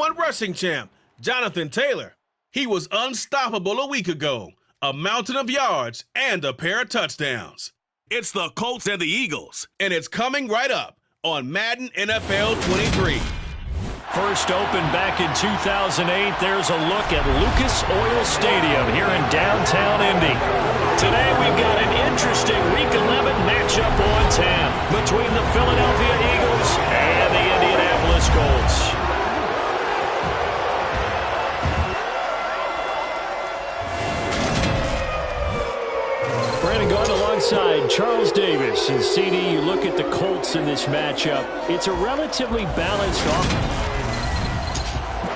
#1 rushing champ, Jonathan Taylor. He was unstoppable a week ago, a mountain of yards and a pair of touchdowns. It's the Colts and the Eagles, and it's coming right up on Madden NFL 23. First open back in 2008, there's a look at Lucas Oil Stadium here in downtown Indy. Today we've got an interesting Week 11 matchup on tap between the Philadelphia Eagles and the Indianapolis Colts. Brandon Gaunt alongside Charles Davis. And CD, you look at the Colts in this matchup, it's a relatively balanced offense.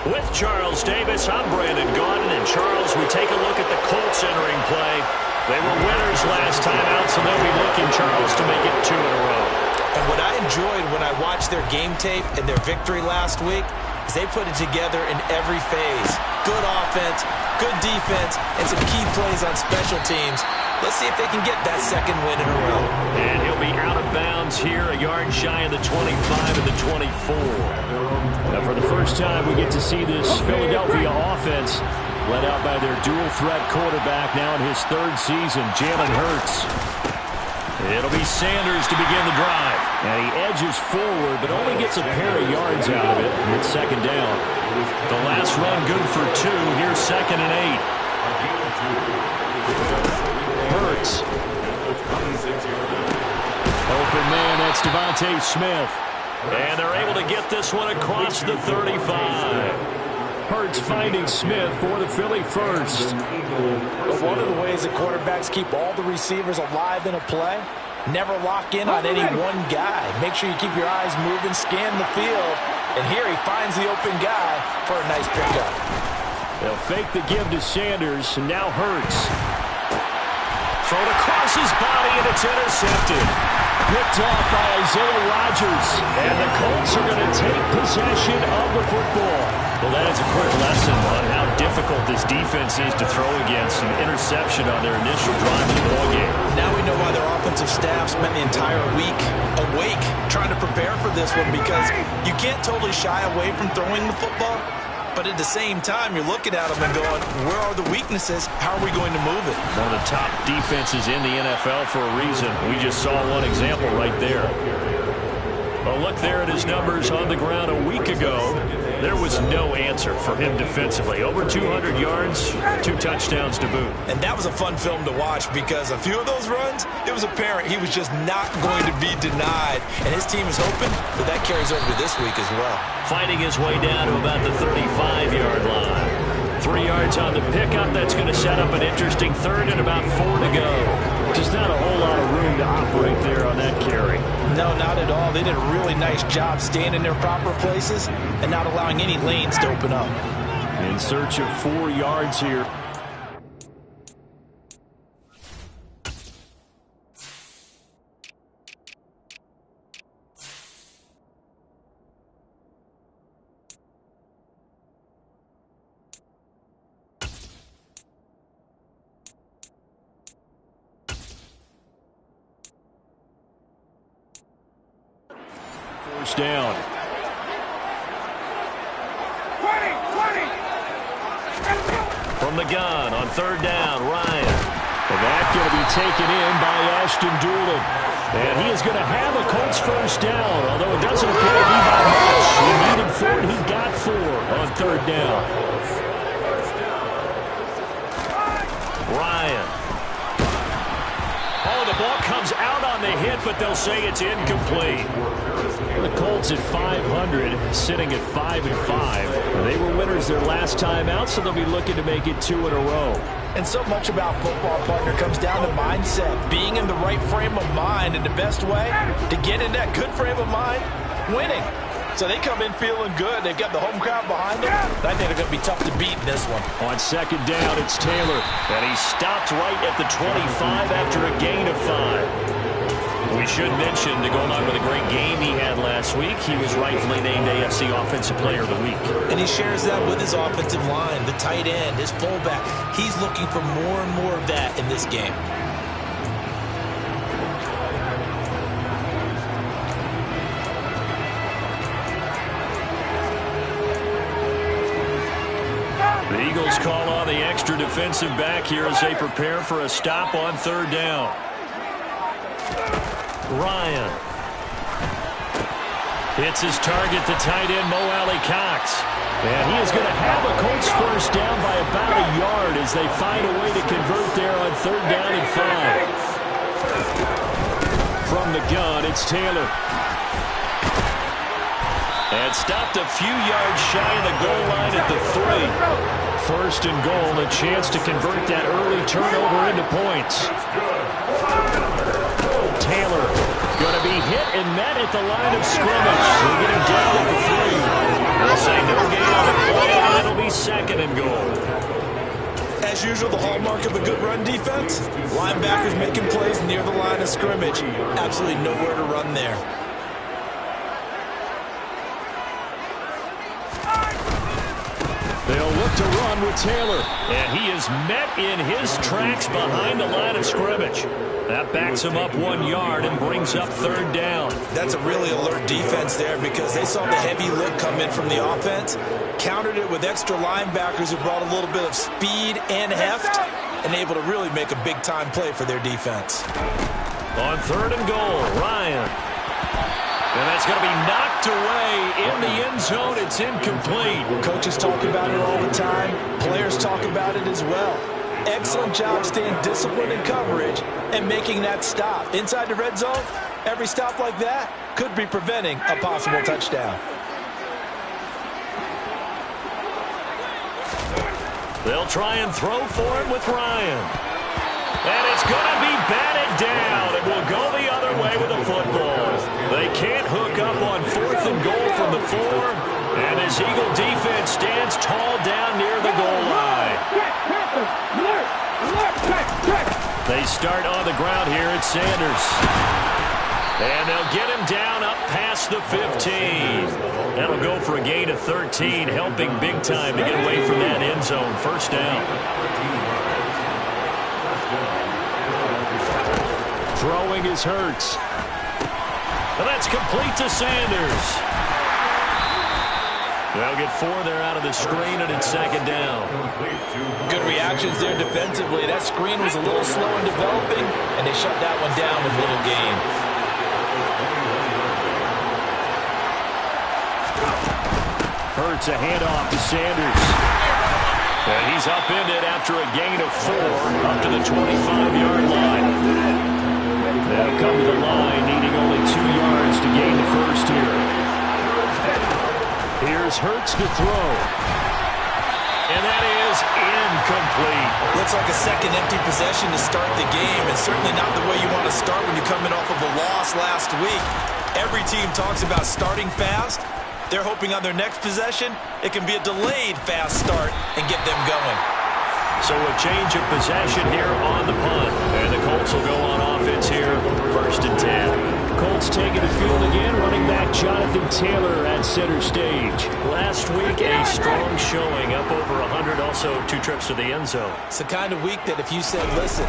With Charles Davis, I'm Brandon Gaunt, and Charles, we take a look at the Colts entering play. They were winners last time out, so they'll be looking, Charles, to make it 2 in a row. And what I enjoyed when I watched their game tape and their victory last week is they put it together in every phase. Good offense, good defense, and some key plays on special teams. Let's see if they can get that second win in a row. And he'll be out of bounds here, a yard shy of the 25 and the 24. Now for the first time, we get to see this Philadelphia offense led out by their dual-threat quarterback now in his 3rd season, Jalen Hurts. It'll be Sanders to begin the drive. And he edges forward, but only gets a pair of yards out of it. It's second down. The last run good for 2. Here's 2nd and 8. Hurts. Open man, that's Devontae Smith. And they're able to get this one across the 35. Hurts finding Smith for the Philly first. But one of the ways that quarterbacks keep all the receivers alive in a play, never lock in on any one guy. Make sure you keep your eyes moving, scan the field. And here he finds the open guy for a nice pickup. They'll fake the give to Sanders, and now Hurts. Thrown across his body, and it's intercepted. Picked off by Isaiah Rodgers. And the Colts are going to take possession of the football. Well, that is a quick lesson on how difficult this defense is to throw against. An interception on their initial drive of the ballgame. Now we know why their offensive staff spent the entire week awake trying to prepare for this one, because you can't totally shy away from throwing the football. But at the same time, you're looking at them and going, where are the weaknesses? How are we going to move it? One of the top defenses in the NFL for a reason. We just saw one example right there. A look there at his numbers on the ground a week ago. There was no answer for him defensively. Over 200 yards, 2 touchdowns to boot. And that was a fun film to watch, because a few of those runs, it was apparent he was just not going to be denied. And his team is hoping that that carries over to this week as well. Fighting his way down to about the 35-yard line. 3 yards on the pickup. That's going to set up an interesting 3rd and about 4 to go. Just not a whole lot of room to operate there on that carry. No, not at all. They did a really nice job staying in their proper places and not allowing any lanes to open up. In search of 4 yards here. First down. 20. From the gun on 3rd down, Ryan. And that's going to be taken in by Ashton Doolin. And he is going to have a Colts first down, although it doesn't appear to be by much. He needed 4, he got 4 on 3rd down. Ryan. Oh, the ball comes out on the hit, but they'll say it's incomplete. The Colts at 500, sitting at 5-5. They were winners their last time out, so they'll be looking to make it 2 in a row. And so much about football, partner, comes down to mindset. Being in the right frame of mind, and the best way to get in that good frame of mind, winning. So they come in feeling good. They've got the home crowd behind them. I think they're going to be tough to beat in this one. On 2nd down, it's Taylor. And he stopped right at the 25 after a gain of 5. We should mention, to go along with a great game he had last week, he was rightfully named AFC Offensive Player of the Week. And he shares that with his offensive line, the tight end, his fullback. He's looking for more and more of that in this game. The Eagles call on the extra defensive back here as they prepare for a stop on third down. Ryan hits his target, the tight end, Mo Alley-Cox. And he is going to have a Colts first down by about a yard as they find a way to convert there on third down and 5. From the gun, it's Taylor. And stopped a few yards shy of the goal line at the 3. First and goal, a chance to convert that early turnover into points. Taylor going to be hit and met at the line of scrimmage. They'll get him down at the 3. They'll say no gain on the play, and it'll be second and goal. As usual, the hallmark of a good run defense, linebackers making plays near the line of scrimmage. Absolutely nowhere to run there. They'll look to run with Taylor, and he is met in his tracks behind the line of scrimmage. That backs him up 1 yard and brings up third down. That's a really alert defense there because they saw the heavy look come in from the offense, countered it with extra linebackers who brought a little bit of speed and heft, and able to really make a big-time play for their defense. On third and goal, Ryan. And that's going to be knocked away in the end zone. It's incomplete. Coaches talk about it all the time. Players talk about it as well. Excellent job staying disciplined in coverage and making that stop. Inside the red zone, every stop like that could be preventing a possible touchdown. They'll try and throw for it with Ryan. And it's going to be batted down. It will go the other way with the football. They can't hook up on fourth and goal from the 4. And this Eagle defense stands tall down near the goal line. They start on the ground here at Sanders. And they'll get him down up past the 15. That'll go for a gain of 13, helping big time to get away from that end zone. First down. Throwing is Hurts. And that's complete to Sanders. They'll get 4 there out of the screen, and it's second down. Good reactions there defensively. That screen was a little slow in developing, and they shut that one down with little gain. Hurts a handoff to Sanders. And he's upended after a gain of 4 up to the 25-yard line. They'll come to the line, needing only 2 yards to gain the first here. Here's Hurts to throw. And that is incomplete. Looks like a second empty possession to start the game, and certainly not the way you want to start when you're coming off of a loss last week. Every team talks about starting fast. They're hoping on their next possession, it can be a delayed fast start and get them going. So a change of possession here on the punt. And the Colts will go on offense here, first and 10. Colts taking the field again, running back Jonathan Taylor at center stage. Last week, a strong showing, up over 100, also 2 trips to the end zone. It's the kind of week that if you said, listen,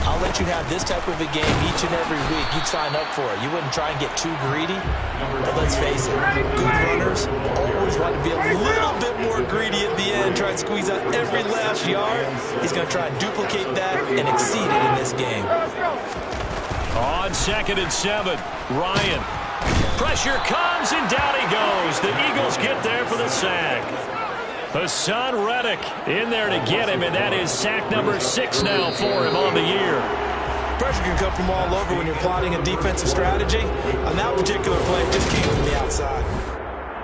I'll let you have this type of a game each and every week, you'd sign up for it. You wouldn't try and get too greedy. But let's face it, good runners always want to be a little bit more greedy at the end, try and squeeze out every last yard. He's going to try and duplicate that and exceed it in this game. On second and 7, Ryan. Pressure comes, and down he goes. The Eagles get there for the sack. Hassan Reddick in there to get him, and that is sack number 6 now for him on the year. Pressure can come from all over when you're plotting a defensive strategy. On that particular play, it just came from the outside.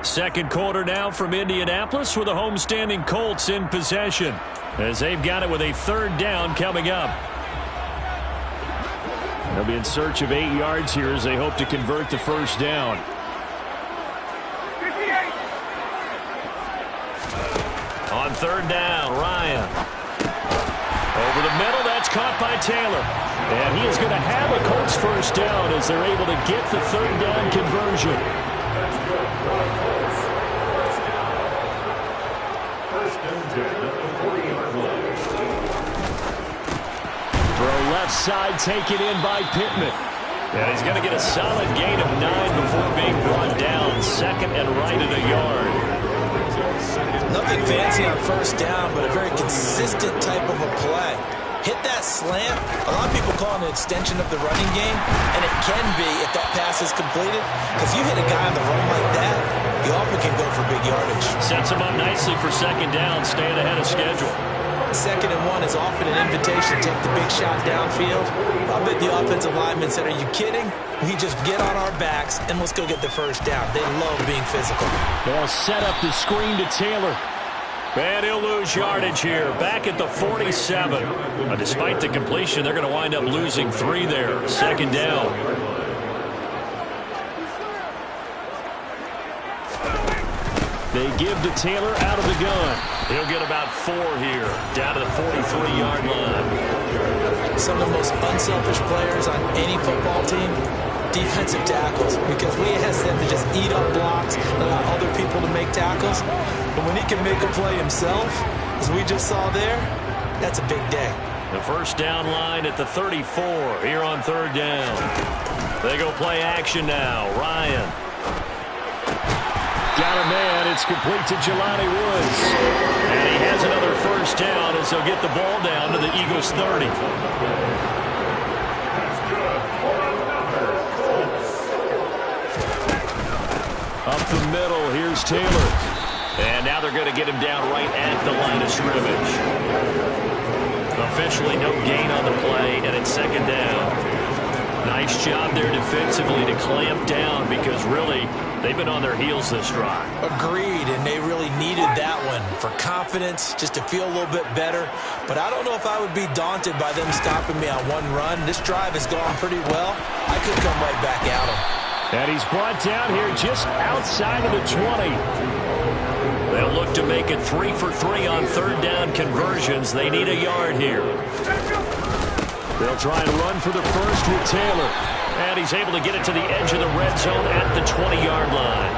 Second quarter now from Indianapolis with the homestanding Colts in possession, as they've got it with a third down coming up. They'll be in search of 8 yards here as they hope to convert the first down. On third down, Ryan. Over the middle, that's caught by Taylor. And he is going to have a Colts first down as they're able to get the third down conversion. Throw left side, taken in by Pittman. And he's going to get a solid gain of 9 before being brought down. Second and right at a yard. Nothing fancy on first down, but a very consistent type of a play. Hit that slant. A lot of people call it an extension of the running game, and it can be if that pass is completed, because you hit a guy on the run like that, you often can go for big yardage. Sets him up nicely for second down, staying ahead of schedule. 2nd and 1 is often an invitation to take the big shot downfield. I bet the offensive lineman said, are you kidding? We just get on our backs and let's go get the first down. They love being physical. They'll set up the screen to Taylor. And he'll lose yardage here, back at the 47. Despite the completion, they're going to wind up losing 3 there. Second down. They give to Taylor out of the gun. He'll get about 4 here, down to the 43-yard line. Some of the most unselfish players on any football team, defensive tackles, because we ask them to just eat up blocks and allow other people to make tackles. But when he can make a play himself, as we just saw there, that's a big day. The first down line at the 34 here on 3rd down. They go play action now. Ryan. Got a man. It's complete to Jelani Woods. And he has another first down as they'll get the ball down to the Eagles' 30. Up the middle, here's Taylor. And now they're going to get him down right at the line of scrimmage. Officially no gain on the play, and it's second down. Nice job there defensively to clamp down, because really they've been on their heels this drive. Agreed, and they really needed that one for confidence, just to feel a little bit better. But I don't know if I would be daunted by them stopping me on one run. This drive has gone pretty well. I could come right back at them. And he's brought down here just outside of the 20. They'll look to make it 3 for 3 on 3rd down conversions. They need a yard here. They'll try and run for the first with Taylor. And he's able to get it to the edge of the red zone at the 20-yard line.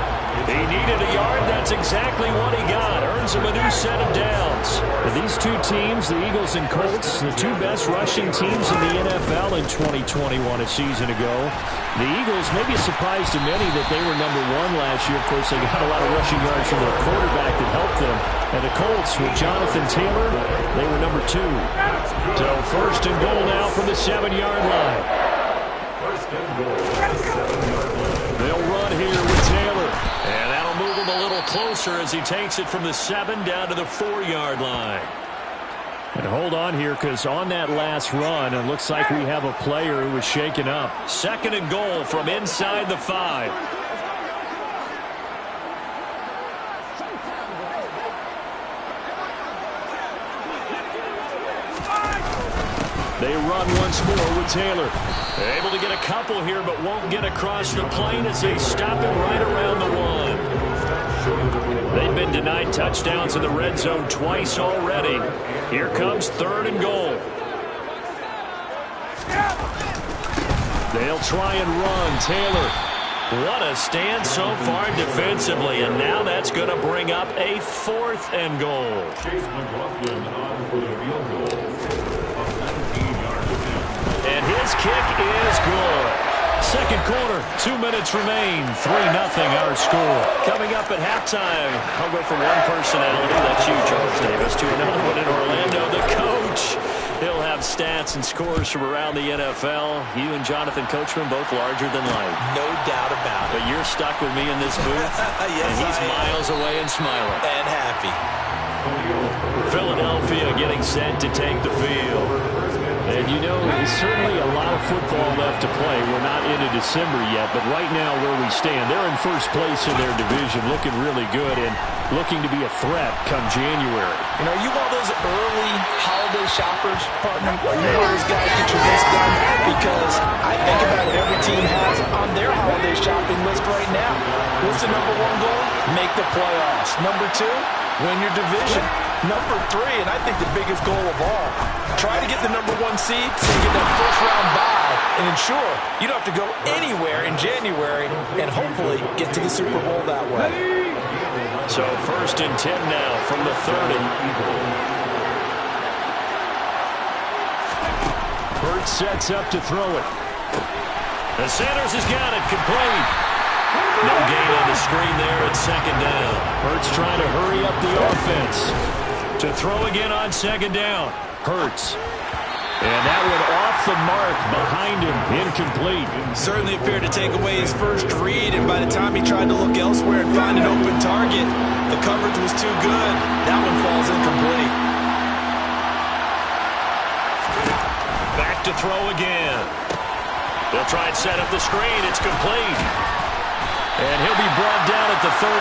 He needed a yard. That's exactly what he got. Earns him a new set of downs. And these two teams, the Eagles and Colts, the 2 best rushing teams in the NFL in 2021 a season ago. The Eagles, maybe a surprise to many that they were number 1 last year. Of course, they got a lot of rushing yards from their quarterback that helped them. And the Colts, with Jonathan Taylor, they were number 2. So 1st and goal now from the 7-yard line. They'll run here with Taylor. And that'll move him a little closer as he takes it from the 7 down to the 4-yard line. And hold on here, because on that last run, it looks like we have a player who was shaken up. 2nd and goal from inside the 5. They run once more with Taylor. Able to get a couple here, but won't get across the plane as they stop him right around the 1. They've been denied touchdowns in the red zone twice already. Here comes 3rd and goal. They'll try and run. Taylor. What a stand so far defensively, and now that's going to bring up a 4th and goal. And his kick is good. 2nd quarter, 2 minutes remain. 3-0 our score. Coming up at halftime, I'll go from one personality, that's you, Charles Davis, to another one in Orlando, the coach. He'll have stats and scores from around the NFL. You and Jonathan Coachman both larger than life. No doubt about it. But you're stuck with me in this booth, yes, and he's miles away and smiling. And happy. Philadelphia getting set to take the field. And you know, there's certainly a lot of football left to play. We're not into December yet, but right now where we stand, they're in first place in their division, looking really good and looking to be a threat come January. You know, are you one of those early holiday shoppers, partner? Are you one of those guys get your list done? Because I think about it, every team has on their holiday shopping list right now. What's the number 1 goal? Make the playoffs. Number 2, win your division. Number 3, and I think the biggest goal of all, try to get the number 1 seed so you get that first-round bye and ensure you don't have to go anywhere in January and hopefully get to the Super Bowl that way. So 1st and 10 now from the 30. Hurts sets up to throw it. The Sanders has got it, complete. No gain on the screen there at second down. Hurts trying to hurry up the offense. To throw again on second down. Hurts. And that one off the mark behind him. Incomplete. Certainly appeared to take away his first read, and by the time he tried to look elsewhere and find an open target, the coverage was too good. That one falls incomplete. Back to throw again. They'll try and set up the screen. It's complete. And he'll be brought down at the 34,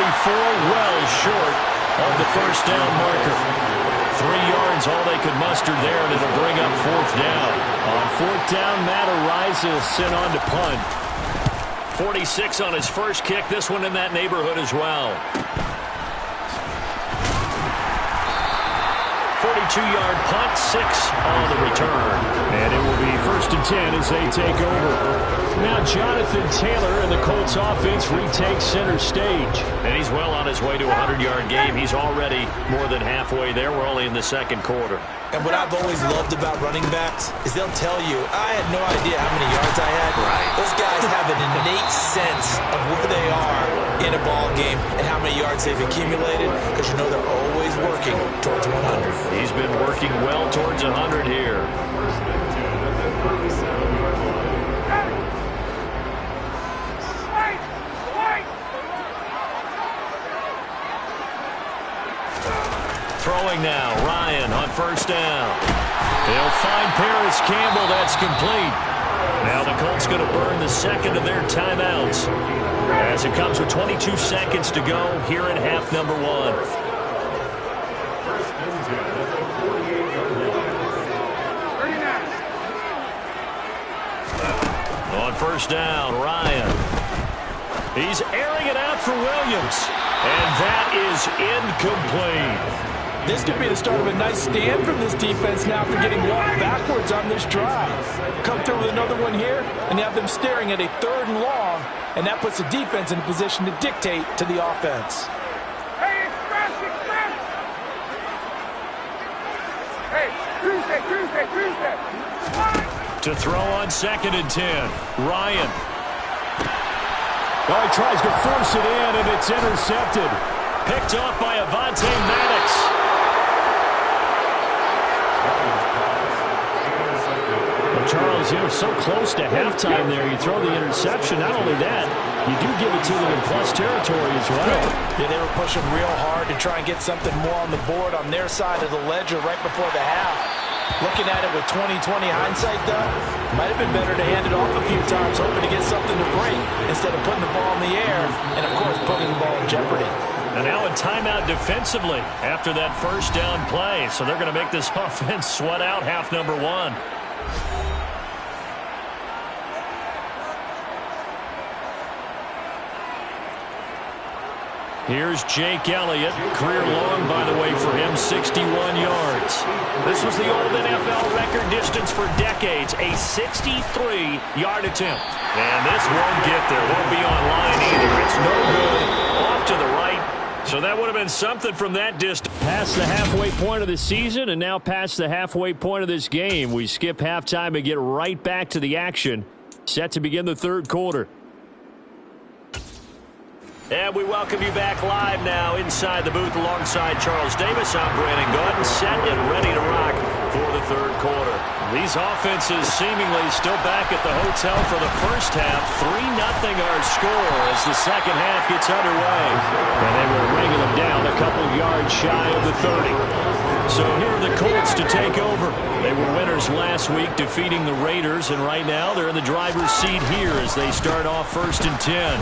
well short of the first down marker. 3 yards, all they could muster there, and it'll bring up fourth down. On fourth down, Matt arises, sent on to punt. 46 on his first kick. This one in that neighborhood as well. 42-yard punt, 6 on the return. And it will be 1st and 10 as they take over. Now Jonathan Taylor and the Colts offense retake center stage. And he's well on his way to a 100-yard game. He's already more than halfway there. We're only in the second quarter. And what I've always loved about running backs is they'll tell you, I had no idea how many yards I had. Right. Those guys have an innate sense of where they are in a ball game and how many yards they've accumulated, because you know they're always working towards 100. He's been working well towards 100 here. Throwing now, Ryan on first down. They'll find Paris Campbell. That's complete. Now the Colts going to burn the second of their timeouts as it comes with 22 seconds to go here in half number 1. On first down, Ryan. He's airing it out for Williams. And that is incomplete. This could be the start of a nice stand from this defense now after getting walked backwards on this drive. Come through with another one here, and you have them staring at a 3rd and long, and that puts the defense in a position to dictate to the offense. Hey, express, express! Hey, Tuesday! To throw on 2nd and 10, Ryan. Well, he tries to force it in, and it's intercepted. Picked off by Avonte Maddox. Well, Charles, you're so close to halftime there. You throw the interception. Not only that, you do give it to them in plus territory as well. Yeah, they were pushing real hard to try and get something more on the board on their side of the ledger right before the half. Looking at it with 20/20 hindsight, though, might have been better to hand it off a few times, hoping to get something to break instead of putting the ball in the air and, of course, putting the ball in jeopardy. And now a timeout defensively after that first down play. So they're going to make this offense sweat out half number 1. Here's Jake Elliott. Career long, by the way, for him, 61 yards. This was the old NFL record distance for decades, a 63-yard attempt. And this won't get there. Won't be online either. It's no good. Off to the right. So that would have been something from that distance. Past the halfway point of the season and now past the halfway point of this game. We skip halftime and get right back to the action. Set to begin the 3rd quarter. And we welcome you back live now inside the booth alongside Charles Davis. I'm Brandon Gordon, set and ready to rock for the 3rd quarter. These offenses seemingly still back at the hotel for the first half. 3-0 our score as the second half gets underway. And they were ringing them down a couple yards shy of the 30. So here are the Colts to take over. They were winners last week, defeating the Raiders, and right now they're in the driver's seat here as they start off 1st and 10.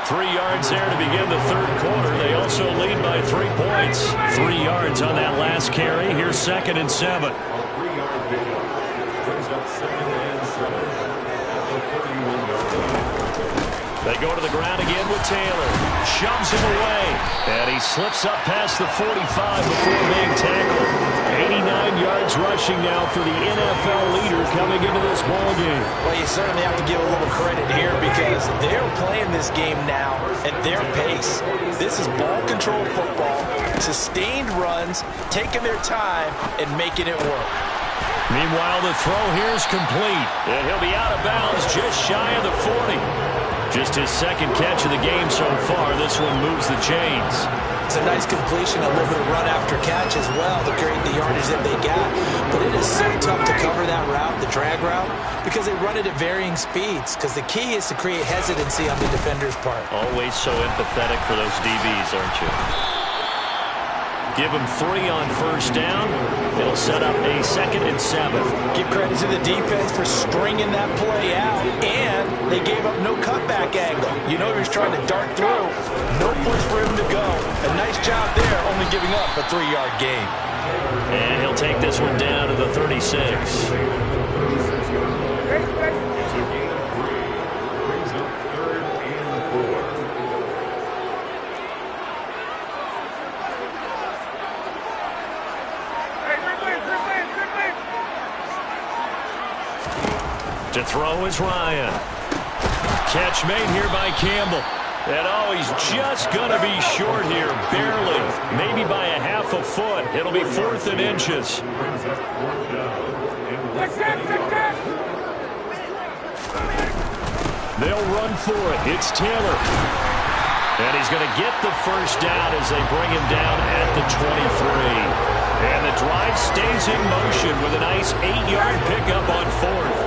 3 yards there to begin the 3rd quarter. They also lead by 3 points. 3 yards on that last carry. Here's 2nd and 7. They go to the ground again with Taylor. Shoves him away. And he slips up past the 45 before being tackled. 89 yards rushing now for the NFL leader coming into this ball game. Well, you certainly have to give a little credit here because they're playing this game now at their pace. This is ball control football, sustained runs, taking their time, and making it work. Meanwhile, the throw here is complete. And he'll be out of bounds just shy of the 40. Just his second catch of the game so far. This one moves the chains. It's a nice completion, a little bit of run after catch as well to create the yardage that they got. But it is so tough to cover that route, the drag route, because they run it at varying speeds. Because the key is to create hesitancy on the defender's part. Always so empathetic for those DBs, aren't you? Give him 3 on first down. It'll set up a 2nd and 7. Give credit to the defense for stringing that play out, and they gave up no cutback angle. You know he was trying to dart through. No place for him to go. A nice job there, only giving up a 3-yard gain. And he'll take this one down to the 36. To throw is Ryan. Catch made here by Campbell. And oh, he's just going to be short here, barely. Maybe by a half a foot. It'll be 4th and inches. They'll run for it. It's Taylor. And he's going to get the first down as they bring him down at the 23. And the drive stays in motion with a nice 8-yard pickup on 4th.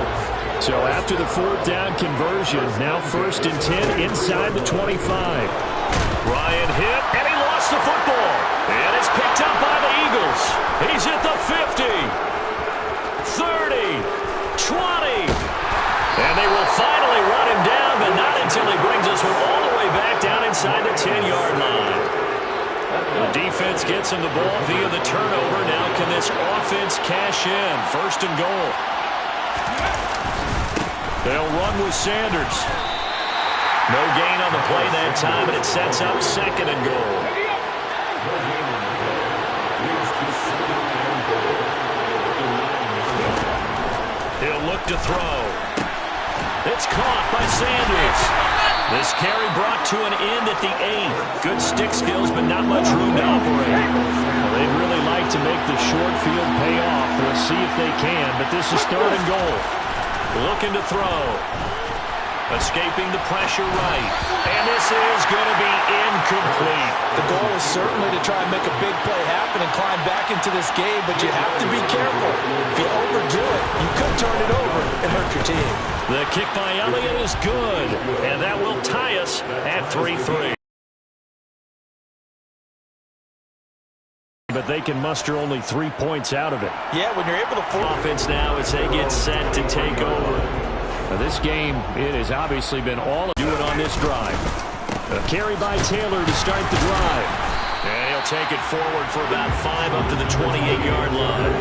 So after the 4th down conversion, now 1st and 10 inside the 25. Ryan hit, and he lost the football. And it's picked up by the Eagles. He's at the 50, 30, 20. And they will finally run him down, but not until he brings this one all the way back down inside the 10-yard line. The defense gets him the ball via the turnover. Now can this offense cash in? 1st and goal. They'll run with Sanders. No gain on the play that time, and it sets up 2nd and goal. He'll look to throw. It's caught by Sanders. This carry brought to an end at the 8. Good stick skills, but not much room to operate. Well, they'd really like to make the short field pay off. We'll see if they can, but this is 3rd and goal. Looking to throw. Escaping the pressure right. And this is going to be incomplete. The goal is certainly to try and make a big play happen and climb back into this game, but you have to be careful. If you overdo it, you could turn it over and hurt your team. The kick by Elliott is good, and that will tie us at 3-3. But they can muster only 3 points out of it. Yeah, when you're able to... Offense now as they get set to take over. Now this game, it has obviously been all of it on this drive. A carry by Taylor to start the drive. And he'll take it forward for about 5 up to the 28-yard line.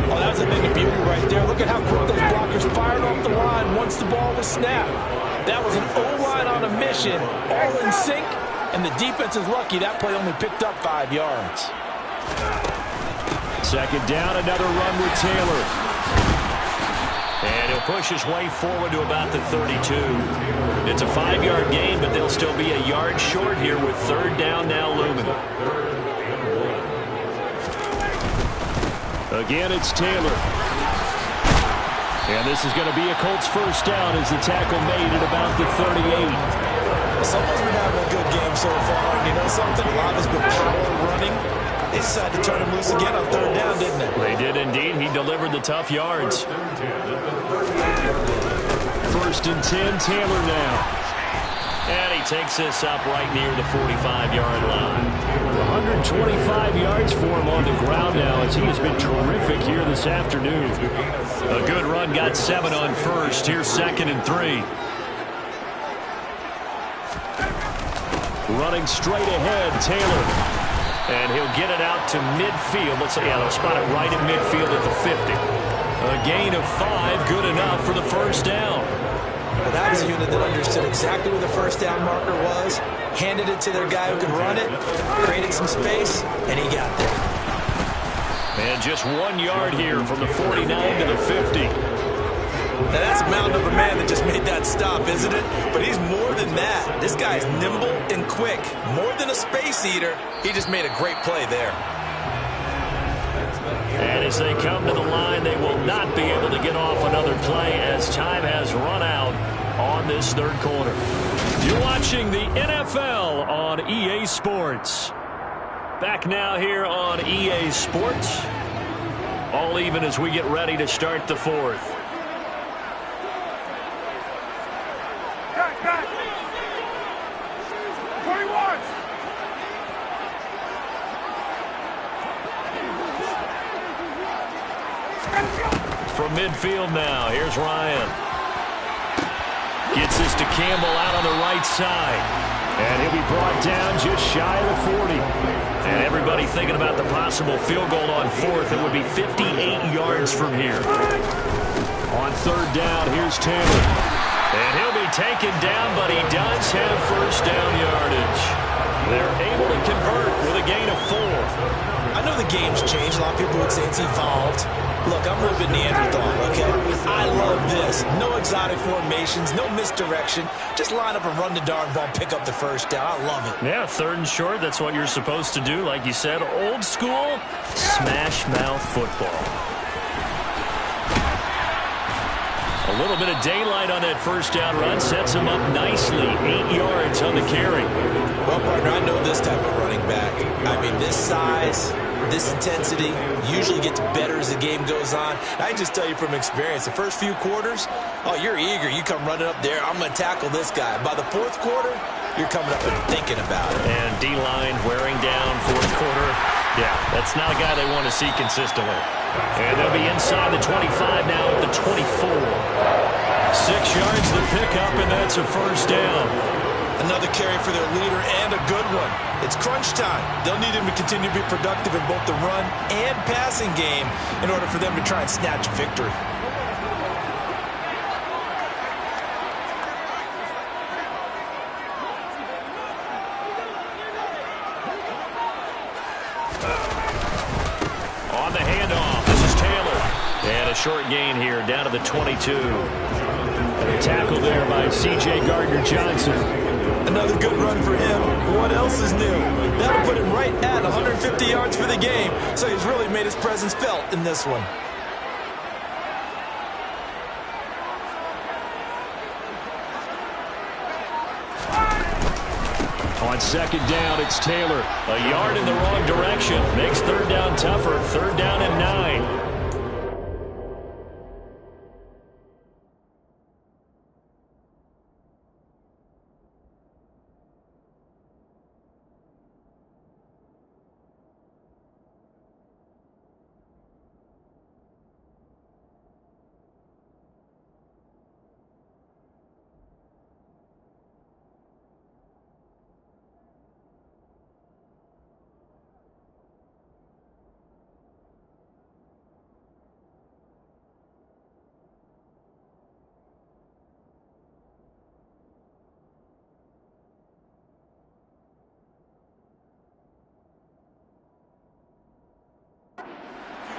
Oh, that's a thing of beauty right there. Look at how quick those blockers fired off the line once the ball was snapped. That was an O-line on a mission, all in sync, and the defense is lucky that play only picked up 5 yards. 2nd down, another run with Taylor. And he'll push his way forward to about the 32. It's a 5-yard gain, but they'll still be a yard short here with 3rd down now looming. Again, it's Taylor. And this is going to be a Colts 1st down as the tackle made at about the 38. Someone's been having a good game so far, and you know something? A lot has been power running. They decided to turn him loose again on 3rd down, didn't they? They did indeed. He delivered the tough yards. 1st and 10, Taylor now. And he takes this up right near the 45-yard line. 125 yards for him on the ground now as he has been terrific here this afternoon. A good run, got 7 on 1st. Here's 2nd and 3. Running straight ahead, Taylor. And he'll get it out to midfield. Let's say, yeah, they'll spot it right in midfield at the 50. A gain of 5, good enough for the 1st down. Well, that was a unit that understood exactly where the 1st down marker was, handed it to their guy who could run it, created some space, and he got there. And just 1 yard here from the 49 to the 50. Now, that's a mountain of a man that just made that stop, isn't it? But he's more than that. This guy's nimble and quick. More than a space eater, he just made a great play there. And as they come to the line, they will not be able to get off another play as time has run out on this third quarter. You're watching the NFL on EA Sports. Back now here on EA Sports. All even as we get ready to start the fourth. Cut. 21. From midfield now, here's Ryan. Gets this to Campbell out on the right side. And he'll be brought down just shy of the 40. And everybody thinking about the possible field goal on fourth. It would be 58 yards from here. On third down, here's Taylor. And he'll be taken down, but he does have first down yardage. They're able to convert with a gain of 4. I know the game's changed. A lot of people would say it's evolved. Look, I'm a little bit Neanderthal, okay? I love this. No exotic formations, no misdirection. Just line up and run the darn ball, pick up the first down. I love it. Yeah, third and short, that's what you're supposed to do. Like you said, old school, smash mouth football. A little bit of daylight on that first down run sets him up nicely. 8 yards on the carry. Well, partner, I know this type of running back. I mean, this size, this intensity usually gets better as the game goes on. I can just tell you from experience, the first few quarters, oh, you're eager. You come running up there, I'm going to tackle this guy. By the fourth quarter, you're coming up and thinking about it. And D-line wearing down fourth quarter. Yeah, that's not a guy they want to see consistently. And they'll be inside the 25 now at the 24. 6 yards the pickup, and that's a first down. Another carry for their leader and a good one. It's crunch time. They'll need him to continue to be productive in both the run and passing game in order for them to try and snatch a victory. On the handoff, this is Taylor. And a short gain here, down to the 22. And a tackle there by C.J. Gardner-Johnson. Another good run for him. What else is new? That'll put him right at 150 yards for the game. So he's really made his presence felt in this one. On second down, it's Taylor. A yard in the wrong direction. Makes third down tougher. Third down and 9.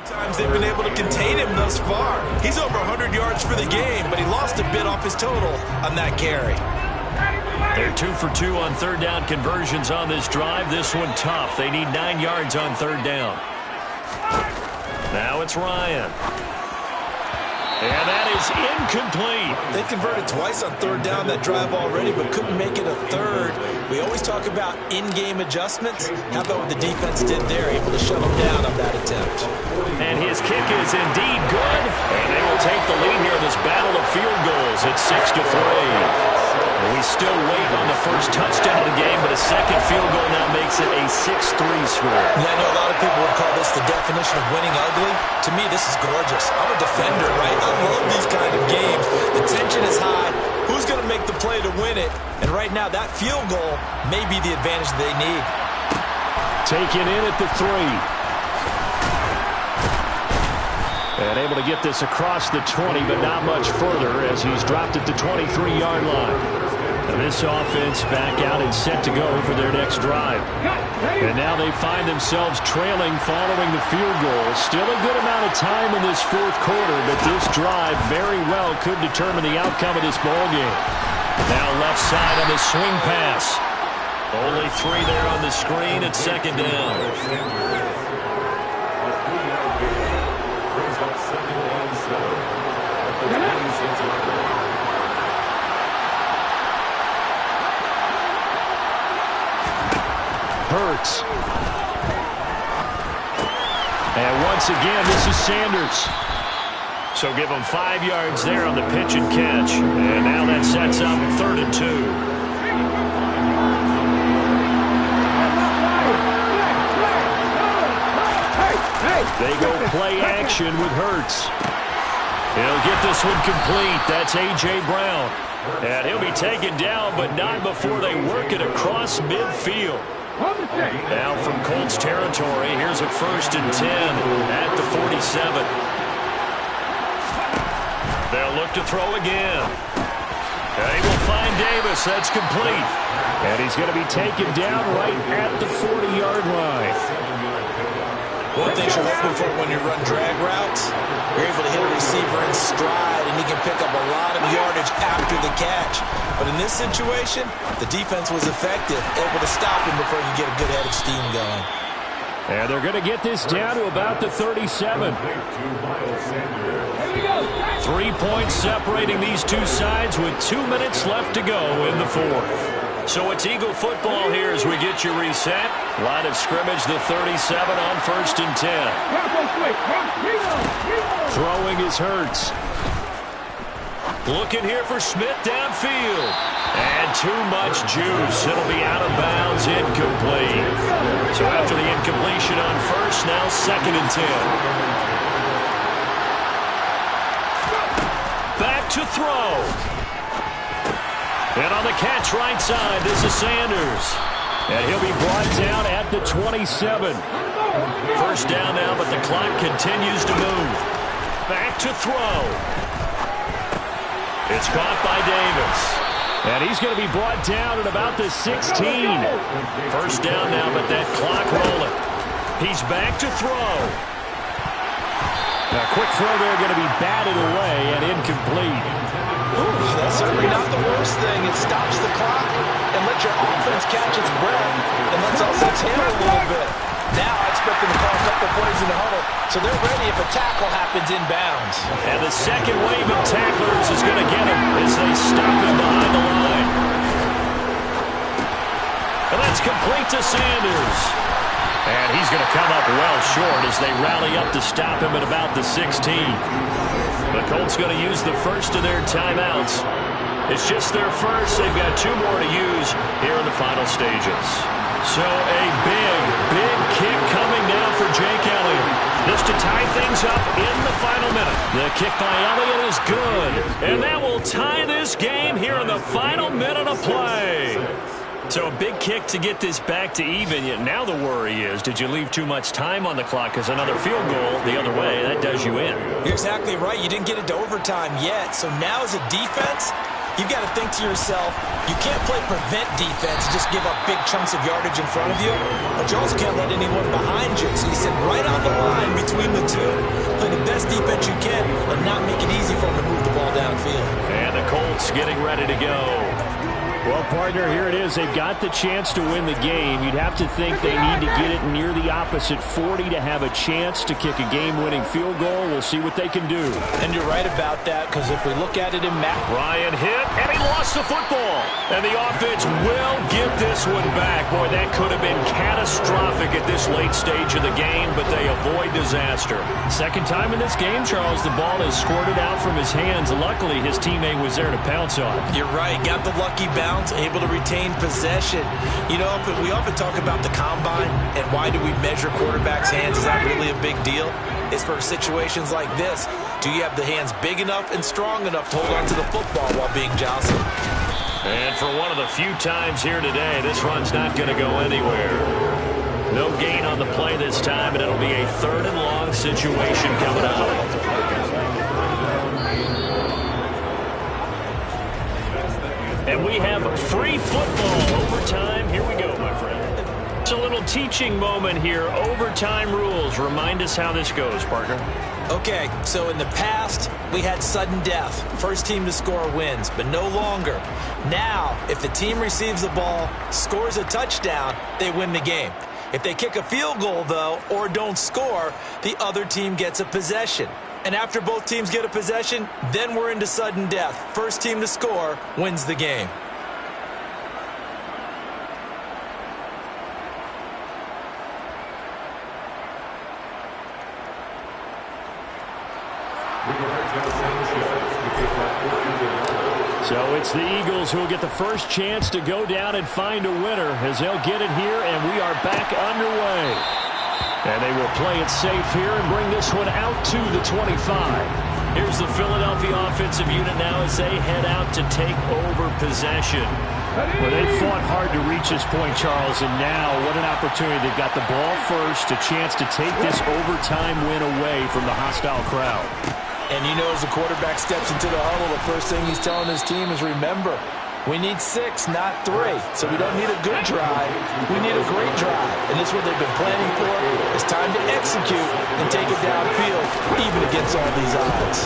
Times they've been able to contain him thus far. He's over 100 yards for the game, but he lost a bit off his total on that carry. They're 2 for 2 on third down conversions on this drive. This one tough. They need 9 yards on third down. Now it's Ryan. And that is incomplete. They converted twice on third down that drive already, but couldn't make it a third. We always talk about in-game adjustments. How about what the defense did there, able to shut them down on that attempt. And his kick is indeed good. And they will take the lead here in this battle of field goals at 6-3. And we still wait on the first touchdown of the game, but a second field goal now makes it a 6-3 score. Yeah, I know a lot of people would call this the definition of winning ugly. To me, this is gorgeous. I'm a defender, right? I love these kind of games. The tension is high. Who's going to make the play to win it? And right now, that field goal may be the advantage they need. Taken in at the 3. And able to get this across the 20, but not much further as he's dropped at the 23-yard line. And this offense back out and set to go for their next drive. And now they find themselves trailing following the field goal. Still a good amount of time in this fourth quarter, but this drive very well could determine the outcome of this ball game. Now left side on the swing pass. Only 3 there on the screen at second down. Hurts. And once again, this is Sanders. So give him 5 yards there on the pitch and catch. And now that sets up 3rd and 2. They go play action with Hurts. He'll get this one complete. That's A.J. Brown. And he'll be taken down, but not before they work it across midfield. Now from Colts territory, here's a 1st and 10 at the 47. They'll look to throw again. And he will find Davis. That's complete. And he's going to be taken down right at the 40-yard line. One thing you're hoping for when you run drag routes, you're able to hit a receiver in stride, and he can pick up a lot of yardage after the catch. But in this situation, the defense was effective, able to stop him before you get a good head of steam going. And they're going to get this down to about the 37. 3 points separating these two sides with 2 minutes left to go in the 4th. So it's Eagle football here as we get you reset. Line of scrimmage, the 37 on 1st and 10. Throwing is Hurts. Looking here for Smith downfield. And too much juice. It'll be out of bounds, incomplete. So after the incompletion on 1st, now 2nd and 10. Back to throw. And on the catch right side, this is Sanders. And he'll be brought down at the 27. 1st down now, but the clock continues to move. Back to throw. It's caught by Davis. And he's going to be brought down at about the 16. 1st down now, but that clock rolling. He's back to throw. Now, quick throw there going to be batted away and incomplete. Ooh, that's certainly not the worst thing. It stops the clock and lets your offense catch its breath and lets offense handle a little bit. Now I expect them to call a couple plays in the huddle, so they're ready if a tackle happens inbounds. And the second wave of tacklers is going to get him as they stop him behind the line. And that's complete to Sanders. And he's going to come up well short as they rally up to stop him at about the 16. The Colts going to use the first of their timeouts. It's just their first. They've got 2 more to use here in the final stages. So a big kick coming now for Jake Elliott. This to tie things up in the final minute. The kick by Elliott is good. And that will tie this game here in the final minute of play. So a big kick to get this back to even. Yet now the worry is, did you leave too much time on the clock? Because another field goal the other way, that does you in. You're exactly right. You didn't get it to overtime yet. So now as a defense, you've got to think to yourself, you can't play prevent defense and just give up big chunks of yardage in front of you, but you also can't let anyone behind you. So you sit right on the line between the two, play the best defense you can, and not make it easy for them to move the ball downfield. And the Colts getting ready to go. Well, partner, here it is. They've got the chance to win the game. You'd have to think they need to get it near the opposite 40 to have a chance to kick a game-winning field goal. We'll see what they can do. And you're right about that, because if we look at it in Matt. Ryan hit, and he lost the football. And the offense will get this one back. Boy, that could have been catastrophic at this late stage of the game, but they avoid disaster. Second time in this game, Charles, the ball is squirted out from his hands. Luckily, his teammate was there to pounce on it. You're right. Got the lucky bounce. Able to retain possession. You know, we often talk about the combine and why do we measure quarterbacks' hands. Is that really a big deal? It's for situations like this. Do you have the hands big enough and strong enough to hold on to the football while being jostled? And for one of the few times here today, this run's not going to go anywhere. No gain on the play this time, and it'll be a 3rd and long situation coming up. And we have free football overtime. Here we go, my friend. It's a little teaching moment here. Overtime rules. Remind us how this goes, partner. Okay, so in the past, we had sudden death. First team to score wins, but no longer. Now, if the team receives the ball, scores a touchdown, they win the game. If they kick a field goal, though, or don't score, the other team gets a possession. And after both teams get a possession, then we're into sudden death. First team to score wins the game. So it's the Eagles who will get the first chance to go down and find a winner as they'll get it here, and we are back underway. And they will play it safe here and bring this one out to the 25. Here's the Philadelphia offensive unit now as they head out to take over possession. Well, they fought hard to reach this point, Charles, and now what an opportunity. They've got the ball first, a chance to take this overtime win away from the hostile crowd. And you know, as the quarterback steps into the huddle, the first thing he's telling his team is, remember, we need 6, not 3. So we don't need a good drive. We need a great drive. And this is what they've been planning for. It's time to execute and take it downfield, even against all these odds.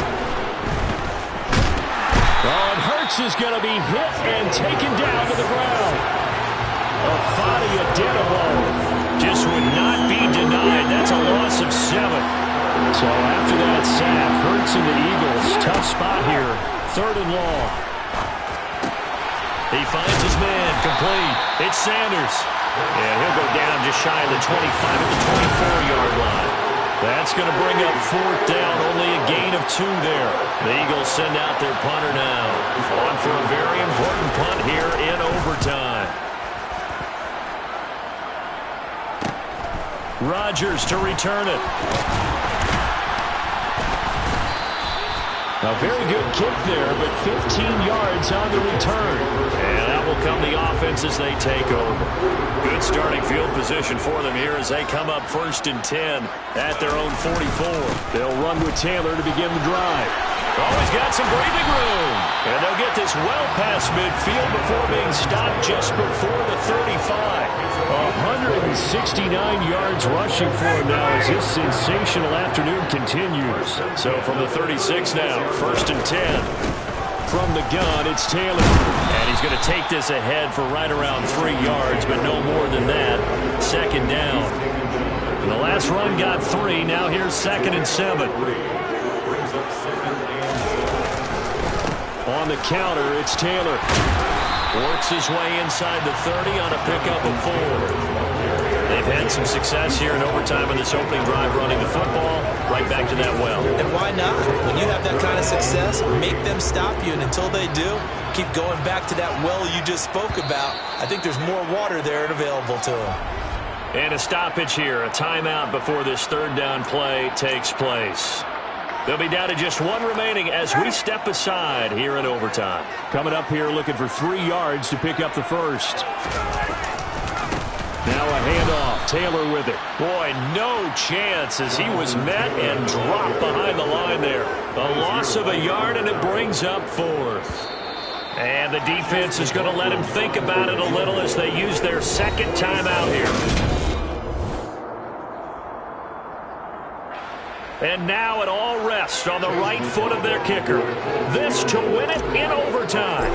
Oh, and Hurts is going to be hit and taken down to the ground. Afadi Adenabo just would not be denied. That's a loss of 7. So after that sack, Hurts and the Eagles, tough spot here, 3rd and long. He finds his man, complete. It's Sanders. And he'll go down just shy of the 25 at the 24-yard line. That's going to bring up 4th down, only a gain of 2 there. The Eagles send out their punter now. On for a very important punt here in overtime. Rodgers to return it. A very good kick there, but 15 yards on the return. And out will come the offense as they take over. Good starting field position for them here as they come up 1st and 10 at their own 44. They'll run with Taylor to begin the drive. Oh, he's got some breathing room. And they'll get this well past midfield before being stopped just before the 35. 169 yards rushing for him now as this sensational afternoon continues. So from the 36 now, 1st and 10. From the gun, it's Taylor. And he's going to take this ahead for right around 3 yards, but no more than that. 2nd down. And the last run got 3. Now here's 2nd and 7. On the counter, it's Taylor. Works his way inside the 30 on a pickup of 4. They've had some success here in overtime in this opening drive running the football. Right back to that well. And why not? When you have that kind of success, make them stop you. And until they do, keep going back to that well you just spoke about. I think there's more water there and available to them. And a stoppage here, a timeout before this 3rd down play takes place. They'll be down to just 1 remaining as we step aside here in overtime. Coming up here looking for 3 yards to pick up the first. Now a handoff. Taylor with it. Boy, no chance as he was met and dropped behind the line there. A loss of a yard, and it brings up 4th. And the defense is going to let him think about it a little as they use their 2nd timeout here. And now it all rests on the right foot of their kicker. This to win it in overtime.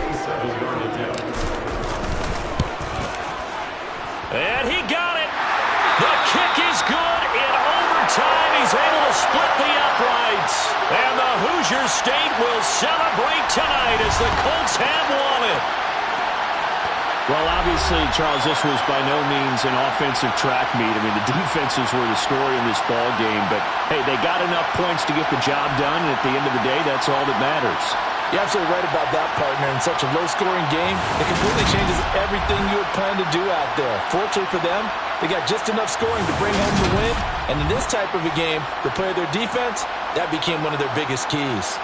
And he got it. The kick is good in overtime. He's able to split the uprights. And the Hoosier State will celebrate tonight as the Colts have won it. Well, obviously, Charles, this was by no means an offensive track meet. I mean, the defenses were the story in this ball game. But, hey, they got enough points to get the job done, and at the end of the day, that's all that matters. You're absolutely right about that, partner. In such a low-scoring game, it completely changes everything you had planned to do out there. Fortunately for them, they got just enough scoring to bring home the win. And in this type of a game, to play their defense, that became one of their biggest keys.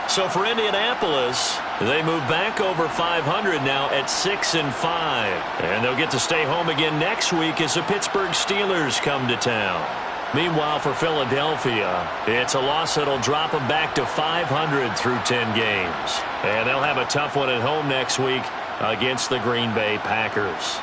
So for Indianapolis, they move back over 500 now at 6-5. And they'll get to stay home again next week as the Pittsburgh Steelers come to town. Meanwhile, for Philadelphia, it's a loss that'll drop them back to 500 through 10 games. And they'll have a tough one at home next week against the Green Bay Packers.